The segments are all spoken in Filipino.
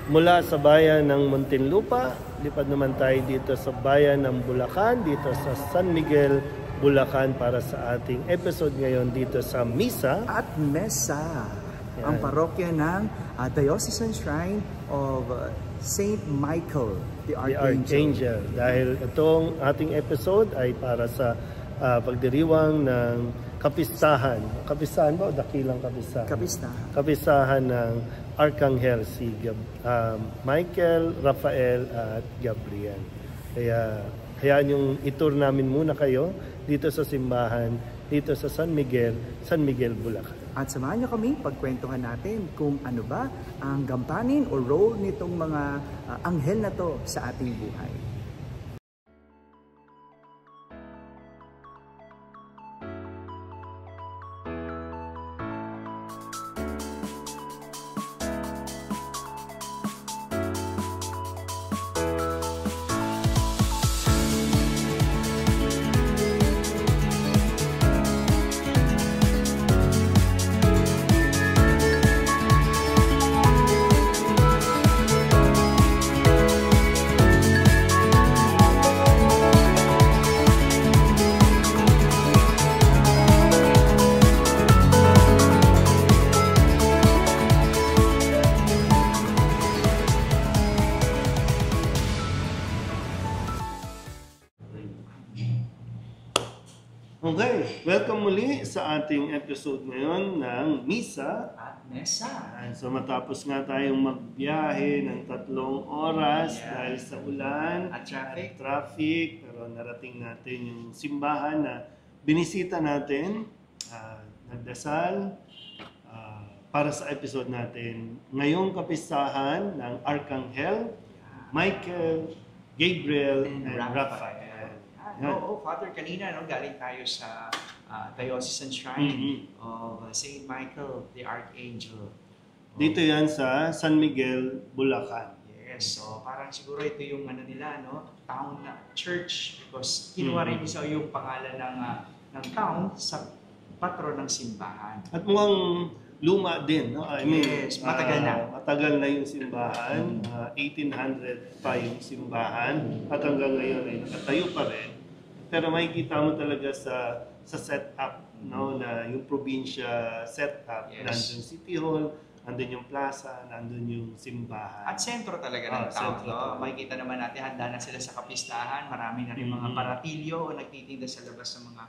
Mula sa bayan ng Muntinlupa, lipad naman tayo dito sa bayan ng Bulacan, dito sa San Miguel, Bulacan para sa ating episode ngayon dito sa Misa at Mesa, ang parokya ng Diocesan Shrine of Saint Michael the Archangel. Dahil itong ating episode ay para sa pagdiriwang ng kapistahan. Kapistahan ba o dakilang kapistahan? Kapistahan. Kapistahan ng Arkanghel si Michael, Rafael at Gabriel. Kaya hayaan yung itour namin muna kayo dito sa simbahan, dito sa San Miguel, Bulacan. At samahan niyo kami pagkwentuhan natin kung ano ba ang gampanin o role nitong mga anghel na to sa ating buhay. Okay, welcome muli sa ating episode ngayon ng Misa at Mesa. So matapos nga tayong magbiyahe ng 3 oras dahil sa ulan at traffic, pero narating natin yung simbahan na binisita natin, nagdasal para sa episode natin. Ngayong kapistahan ng Arkanghel, Michael, Gabriel, and Raphael. Oo, Father, kanina galing tayo sa Diocesan Shrine of Saint Michael the Archangel. Dito yan sa San Miguel, Bulacan. Yes, so parang siguro ito yung nila, town church, because kinuha rin isa yung pangalan ng town sa patron ng simbahan. At mukhang luma din, no? I mean, yes, matagal na. Matagal na yung simbahan. 1800 pa yung simbahan. At hanggang ngayon ay nakatayo pa rin. Pero makikita mo talaga sa setup, no, na yung probinsya setup. Yes. Nandun City Hall, nandun yung plaza, nandun yung simbahan. At sentro talaga ng town. No? Makikita naman natin, handa na sila sa kapistahan. Marami na rin mga paratilyo o nagtitinda sa labas ng mga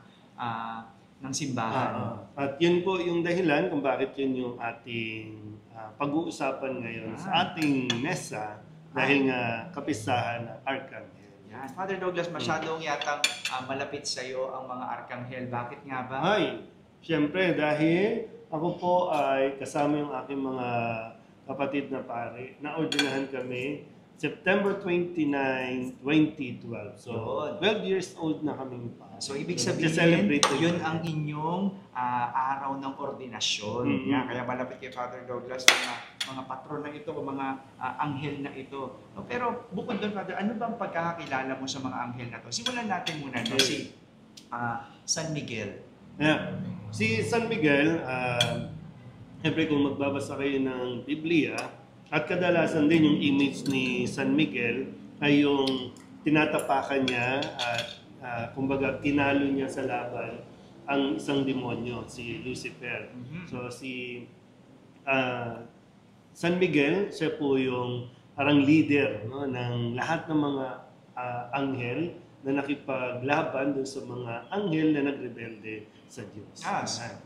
ng simbahan. At yun po yung dahilan kung bakit yun yung ating pag-uusapan ngayon sa ating mesa dahil nga kapistahan ng Arkanghel. Yan. Father Douglas, masyadong yatang malapit sa iyo ang mga Arkanghel. Bakit nga ba? Ay, siyempre dahil ako po ay kasama yung aking mga kapatid na pare. Naordinahan kami September 29, 2012. So, 12 years old na kaming pare. So, ibig sabihin, yun ang inyong araw ng ordinasyon. Kaya malapit kay Father Douglas mga patron na ito, mga anghel na ito. Pero bukod doon, Father, ano bang pagkakakilala mo sa mga anghel na ito? Simulan natin muna si San Miguel. Yeah. Si San Miguel, siyempre kung magbabasa kayo ng Biblia, at kadalasan din yung image ni San Miguel ay yung tinatapakan niya at kumbaga tinalo niya sa laban ang isang demonyo, si Lucifer. So si San Miguel, siya po yung parang leader, no, ng lahat ng mga anghel na nakipaglaban doon sa mga anghel na nagrebelde sa Diyos.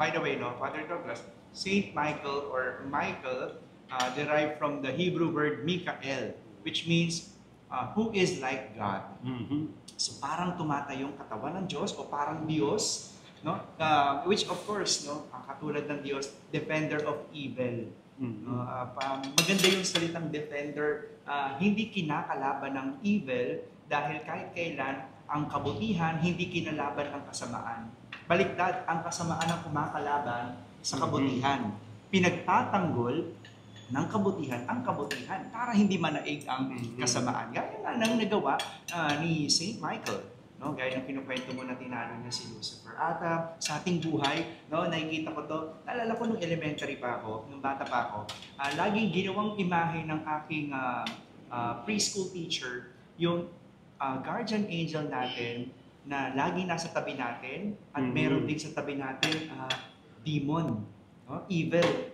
By the way, Father Douglas, Saint Michael or Michael derived from the Hebrew word Mikael, which means who is like God. So parang tumatayong katawan ng Diyos o parang Diyos, no? Which of course, katulad ng Diyos, defender of evil. Maganda yung salitang defender, hindi kinakalaban ng evil dahil kahit kailan ang kabutihan hindi kinalaban ng kasamaan. Baliktad, ang kasamaan ang kumakalaban sa kabutihan. Pinagtatanggol ng kabutihan ang kabutihan para hindi manaig ang kasamaan. Gaya nga ng nagawa ni Saint Michael. no? Gaya ng kinukwento mo na tinalo niya si Lucifer. At sa ating buhay, no, nakikita ko to, naalala ko nung elementary pa ako, nung bata pa ako, laging ginawang imahe ng aking preschool teacher, yung guardian angel natin na lagi nasa tabi natin at meron din sa tabi natin demon, no? Evil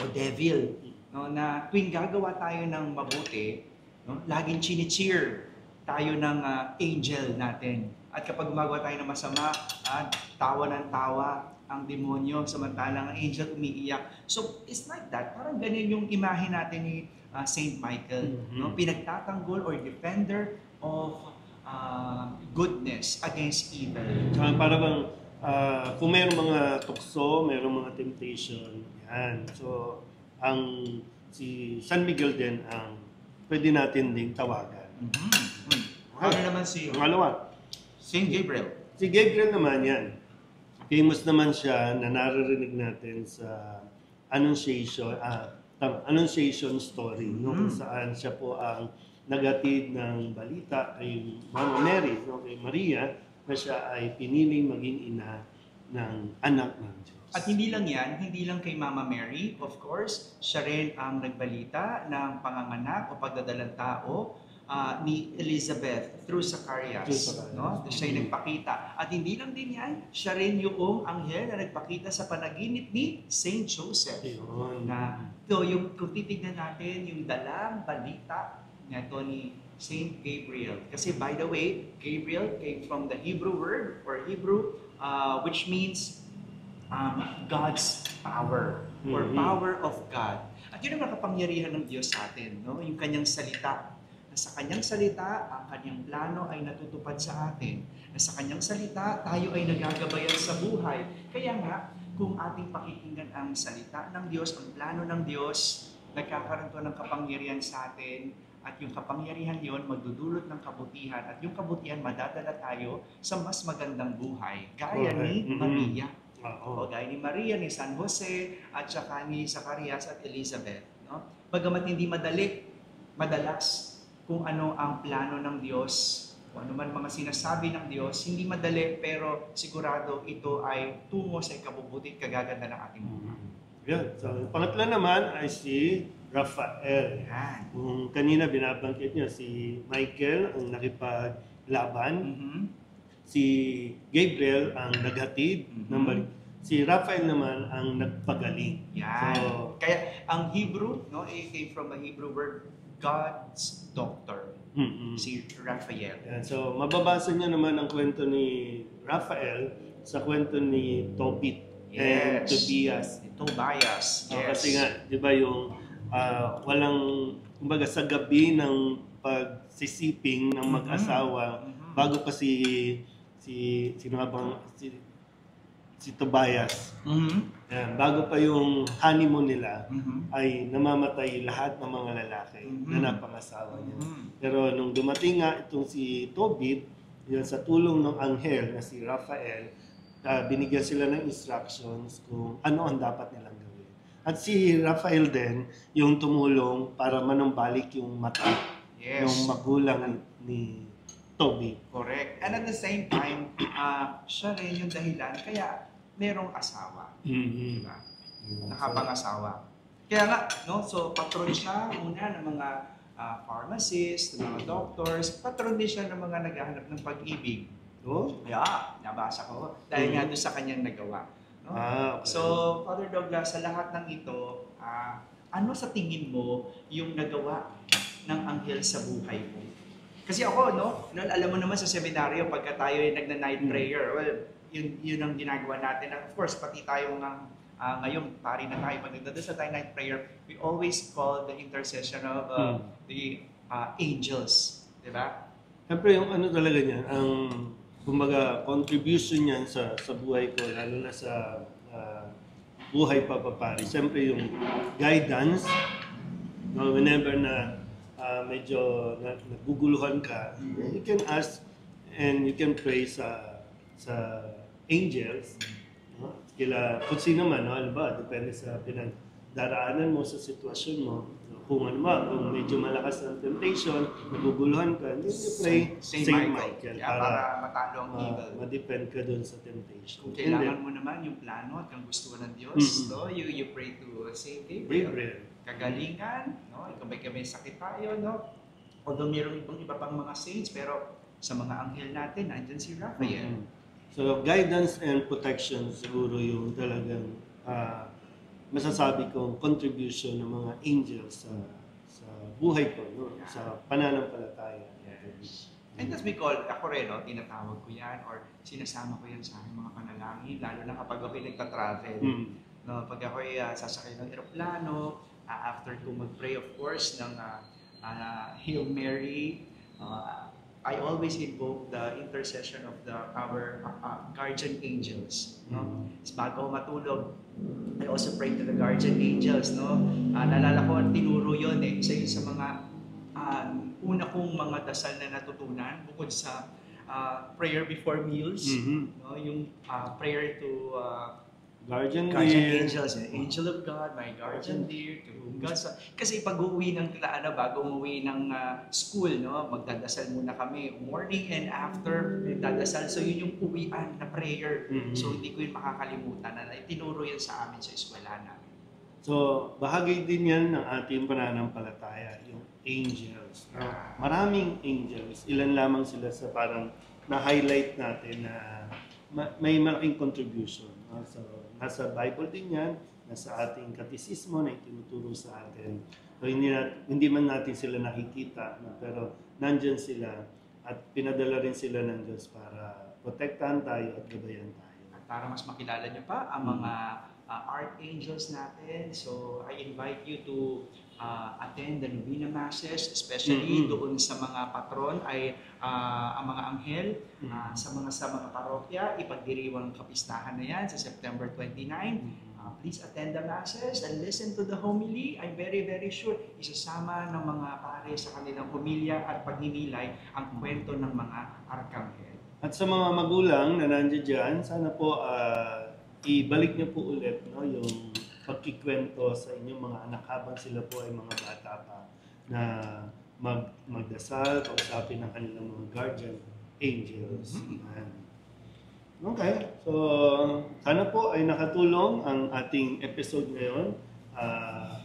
o devil, no? Na tuwing gagawa tayo ng mabuti, no? Laging chini-cheer tayo ng angel natin. At kapag gumagawa tayo ng masama, tawa ng tawa ang demonyo, samantalang ang angel umiiyak. So, it's like that. Parang ganun yung imahe natin ni Saint Michael. No? Pinagtatanggol or defender of goodness against evil. Para bang kung mayroong mga tukso, mayroong mga temptation, yan. So, si San Miguel din ang pwede natin ding tawagan. Ano naman si Pangalawa, Saint Gabriel? si Gabriel naman yan. Famous naman siya na naririnig natin sa Annunciation story, no? Kung saan siya po ang nagatid ng balita kay Mama Mary, no? Kay Maria, na siya ay piniling maging ina ng anak ng Diyos. At hindi lang yan, hindi lang kay Mama Mary, of course, siya rin ang nagbalita ng panganganak o pagdadalang tao ni Elizabeth through Zacharias. No? Siya yung nagpakita. At hindi lang din yan, siya rin yung anghel na nagpakita sa panaginip ni Saint Joseph. Ayun. Na ito, kung titignan natin yung dalang balita nito ni Saint Gabriel. Kasi by the way, Gabriel came from the Hebrew word or Hebrew, which means God's power or power of God. At yun ang makapangyarihan ng Diyos sa atin, no? Yung kanyang salita. Na sa kanyang salita, ang kanyang plano ay natutupad sa atin. Na sa kanyang salita, tayo ay nagagabayan sa buhay. Kaya nga, kung ating pakikinggan ang salita ng Diyos, ang plano ng Diyos, nagkakaroon to ng kapangyarihan sa atin, at yung kapangyarihan yon magdudulot ng kabutihan, at yung kabutihan madadala tayo sa mas magandang buhay. Gaya ni Maria. O gaya ni Maria, ni San Jose, at saka ni Zacharias at Elizabeth. No? Bagamat hindi madalas kung ano ang plano ng Diyos, kung ano man mga sinasabi ng Diyos, hindi madali, pero sigurado ito ay tungo sa ikabubuti at kagaganda ng ating buhay. Yan. So, pangatlo naman ay si Raphael. Yan. Kung kanina binabanggit niya, si Michael ang nakipaglaban, si Gabriel ang naghatid ng balik. Si Raphael naman ang nagpagaling. Yan. So, kaya ang Hebrew, no, it came from a Hebrew word, God's doctor. Si Raphael. yan. So, mababasa niyo naman ang kwento ni Raphael sa kwento ni Tobit and Tobias. Tobias. Yes. Kasi nga, di ba yung walang, kumbaga sa gabi ng pagsisiping ng mag-asawa, bago pa si Tobias. Yan, bago pa yung honeymoon nila, ay namamatay lahat ng mga lalaki na napangasawa niya. Pero nung dumating nga itong si Tobit, yun, sa tulong ng anghel na si Raphael, binigyan sila ng instructions kung ano ang dapat nilang gawin. At si Raphael din, yung tumulong para manumbalik yung mata ng magulang ni Tobit. Correct. And at the same time, siya rin yung dahilan kaya merong asawa. Diba? Nakapangasawa. Kaya nga, no? So patron siya una ng mga pharmacists, ng mga doctors, patron din siya ng mga naghahanap ng pag-ibig. Oh? Yeah, nabasa ko. Dahil nga doon sa kanyang nagawa. No? Okay. So, Father Douglas, sa lahat ng ito, ano sa tingin mo yung nagawa ng anghel sa buhay mo? Kasi ako, no, alam mo naman sa seminaryo, pagka tayo ay nagna-night prayer, well, yun ang ginagawa natin. And of course, pati tayo ngayon, pari na tayo, pag nagdadasal tayo night prayer, we always call the intercession of the angels. Diba? Siyempre, yung ano talaga niya, ang kumbaga contribution niyan sa buhay ko, lalo na sa buhay papapari. Siyempre, yung guidance, no, whenever na medyo naguguluhan ka, you can ask and you can pray sa angels, no? Kung sino man, no? Alba, depende sa pinagdaraanan mo, sa sitwasyon mo. No? kung ano ba, kung medyo malakas ang temptation, naguguluhan ka, then you pray Saint Michael Yeah, para matalo ang evil. ma-depend ka dun sa temptation. Kung kailangan mo naman yung plano at ang gusto ng Diyos, no, you pray to Saint Gabriel. Kagalingan, no, may sakit tayo, no. Although mayroong iba pang mga saints, pero sa mga anghel natin, nandyan si Raphael. So, guidance and protection siguro yung talagang masasabi kong contribution ng mga angels sa buhay ko, no? Sa pananampalataya. Yes. And as we call, ako rin, no, tinatawag ko yan or sinasama ko yan sa aking mga panalangin, lalo na kapag ako'y nagpa-travel. No, pag ako'y sasakay ng aeroplano, after ko mag-pray, of course, ng Hail Mary, I always invoke the intercession of our guardian angels. No? Bago matulog, I also pray to the guardian angels. No? Naalala ko, tinuro yun eh. Isa yun sa mga una kong mga dasal na natutunan bukod sa prayer before meals. No? Yung prayer to guardian angels, angel of God, my guardian dear, to whom God so, kasi pag uuwi ng bago umuwi ng school, no, magdadasal muna kami morning and after magdadasal, so yun yung uwian na prayer. So hindi ko yun makakalimutan na tinuro yan sa amin sa eskwela namin. So bahagi din yan ng ating pananampalataya, yung angels. Maraming angels, ilan lamang sila sa parang na-highlight natin na may malaking contribution. So, nasa Bible din yan, nasa ating katisismo na itinuturo sa atin. So, hindi man natin sila nakikita, no? Pero nandyan sila at pinadala rin sila ng Diyos para protektahan tayo at gabayan tayo. At para mas makilala nyo pa ang mga archangels natin, so I invite you to attend the Novena Masses, especially doon sa mga patron ay ang mga anghel, sa mga parokya, ipagdiriwang kapistahan na yan sa September 29. Please attend the Masses and listen to the homily. I'm very, very sure isasama ng mga pare sa kanilang homilya at pagninilay ang kwento ng mga arkanghel. At sa mga magulang na nandiyan dyan, sana po ibalik niyo po ulit, no, yung pagkikwento sa inyong mga anak habang sila po ay mga bata pa na magdasal, kausapin ng kanilang mga guardian angels. Okay, so sana po ay nakatulong ang ating episode ngayon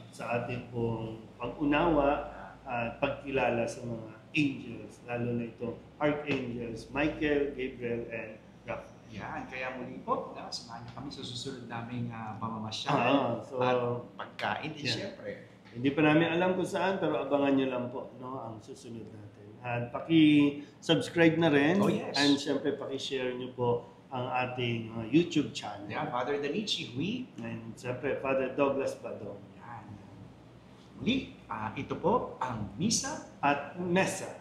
sa ating pong pag-unawa at pagkilala sa mga angels, lalo na ito archangels Michael, Gabriel, and Raphael. Yan, kaya muli po, samahan niyo kami sa susunod naming pamamasyal at pagkain din siyempre. Hindi pa namin alam kung saan, pero abangan nyo lang po, no, ang susunod natin. At paki-subscribe na rin, and siyempre paki-share nyo po ang ating YouTube channel. Yeah, Father Danichi Hui. And siyempre, Father Douglas Badong. Yan. Muli, ito po ang Misa at Mesa.